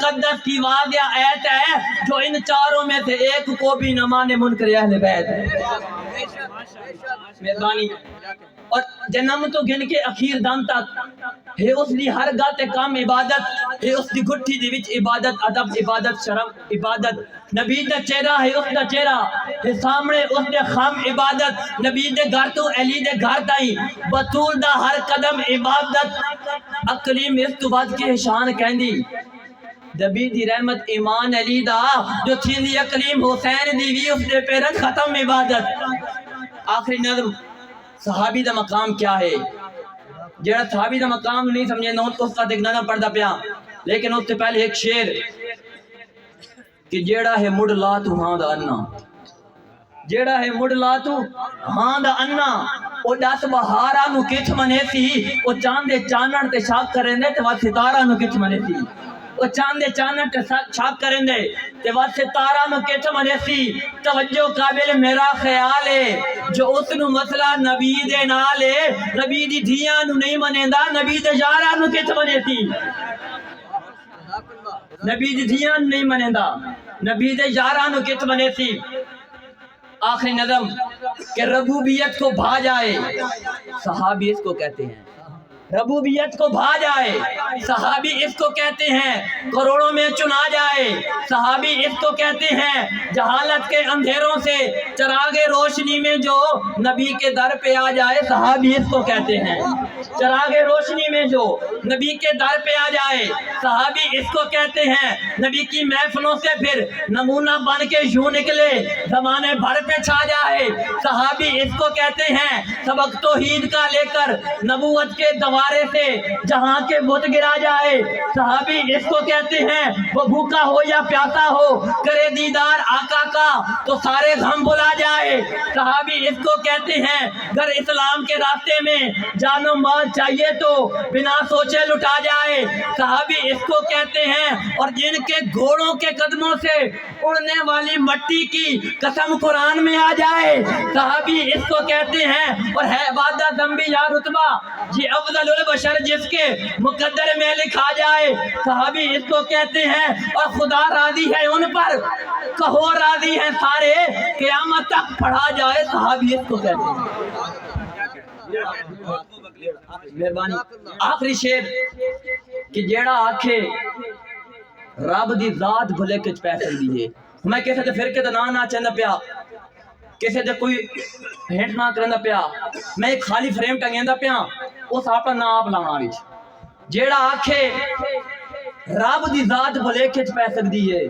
مقدس کی واضح آیت ہے جو ان چاروں میں سے ایک کو بھی نہ مانے منکر اہل بیت. مہربانی. اور جنم تو گن کے اخیر دم تک ہے اس دی ہر گل تے کام عبادت ہے، اس دی گٹھی دی وچ عبادت، ادب عبادت، شرم عبادت. نبی دا چہرہ ہے اس دا چہرہ ہے سامنے اس دے خم عبادت. نبی دے گھر تو علی دے گھر تائی بطول دا ہر قدم عبادت. اقلیم اس تو بعد کے شان کہندی نبی دی رحمت ایمان علی دا جو تھیندی اقلیم حسین دی وی اس دے پیرن ختم عبادت. آخری نظم صحابی دا مقام کیا ہے؟ جڑا صحابی دا مقام نہیں سمجھے نہ اس کا ایک نظم پڑھدا پیا، لیکن اس سے پہلے ایک شعر کہ جیڑا ہے مڑ لا تو ہاں دا انا، جیڑا ہے مڑ لا تو ہاں دا انا. او دس بہارا نو کچھ منے سی، او چاندے چانن تے شاک کریں دے تے وات ستارہ نو کچھ منے سی. او چاندے چانن تے شاک کریں دے تے وات ستارہ نو کچھ منے سی. توجہ قابل میرا خیال ہے جو اس نو مسئلہ نبی دے نال ہے، نبی دی دھیاں نو نہیں منیندا، نبی دے یاراں نو کچھ منے سی. نبی دی دھیاں نو نہیں منیندا، نبی دے یاراں نو کچھ منے سی. آخری نظم کہ ربوبیت کو بھا جائے صحابی اس کو کہتے ہیں، ربوبیت کو بھا جائے صحابی اس کو کہتے ہیں، کروڑوں میں چنا جائے صحابی اس کو کہتے ہیں. جہالت کے اندھیروں سے چراغ روشنی میں جو نبی کے در پہ آ جائے صحابی اس کو کہتے ہیں. چراغ روشنی میں جو نبی کے در پہ آ جائے صحابی اس کو کہتے ہیں. نبی کی محفلوں سے پھر نمونہ بن کے یوں نکلے زمانے بھر پہ چھا جائے صحابی اس کو کہتے ہیں. سبق توحید کا لے کر نبوت کے دوارے سے جہاں کے بت گرا جائے صحابی اس کو کہتے ہیں. وہ بھوکا ہو یا پیاسا ہو کرے دیدار آقا کا تو سارے غم بلا جائے صحابی اس کو کہتے ہیں. گر اسلام کے راستے میں جان و مال چاہیے تو بنا سوچے لٹا جائے صحابی اس کو کہتے ہیں. اور جن کے گھوڑوں کے قدموں سے اڑنے والی مٹی کی قسم قرآن میں آ جائے صحابی اس کو کہتے ہیں. اور ہے وعدہ ذنبی یا رتبہ جی افضل البشر جس کے مقدر میں لکھا جائے صحابی اس کو کہتے ہیں. اور خدا راضی ہے ان پر کہو راضی ہیں سارے قیامت تک پڑھا جائے صحابی اس کو کہتے ہیں. مہربانی. آخری شعر کہ جیڑا آکھے رب دی ذات بھلے کچھ پہ سکتی ہے. میں کسے دے فرقے دا نہ چاہندا پیا، کسے دے کوئی ہینٹ نہ کرندا پیا، میں ایک خالی فریم ٹنگیندا پیا اس اپنا نام آپ لاؤنا وچ. جیڑا آکھے رب دی ذات بھلے کچھ پہ سکتی ہے،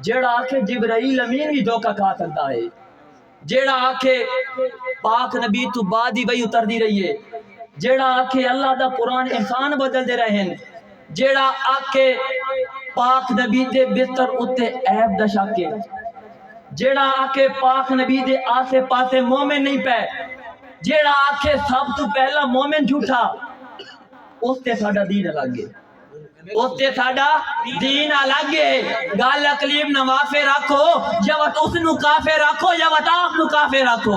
جیڑا آکھے جبرائیل امین بھی دھوکا کھا سکتا ہے، جیڑا آکھے پاک نبی تو بعد ہی وہی اتر دی رہی ہے، جیڑا آکھے اللہ دا قرآن انسان بدل دے رہے ہیں، جیڑا آکھے پاک نبی دے بستر اتے عیب دا شک ہے، جیڑا آکھے پاک نبی دے آسے پاسے مومن نہیں پہ، جیڑا آکھے سب تو پہلا مومن جھوٹا اس تے ساڈا دین الگ ہے، اس تے ساڈا دین الگ ہے. گل اقلیم نوافے رکھو یا وت اس نو کافے رکھو یا وت آپ نو کافے رکھو.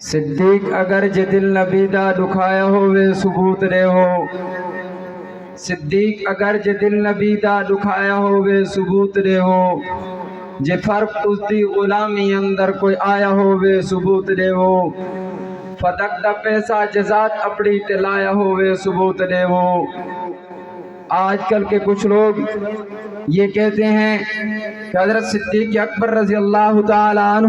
صدیق اگر جے دل نبی دا دکھایا ہووے ثبوت دے ہو، صدیق اگر جے دل نبی دا دکھایا ہووے ثبوت دے ہو، جے فرق اس دی غلامی اندر کوئی آیا ہووے ثبوت دے ہو، فدق دا پیسہ جزات اپنی تلایا ہووے ثبوت دے ہو. آج کل کے کچھ لوگ یہ کہتے ہیں کہ حضرت صدیق اکبر رضی اللہ تعالیٰ عنہ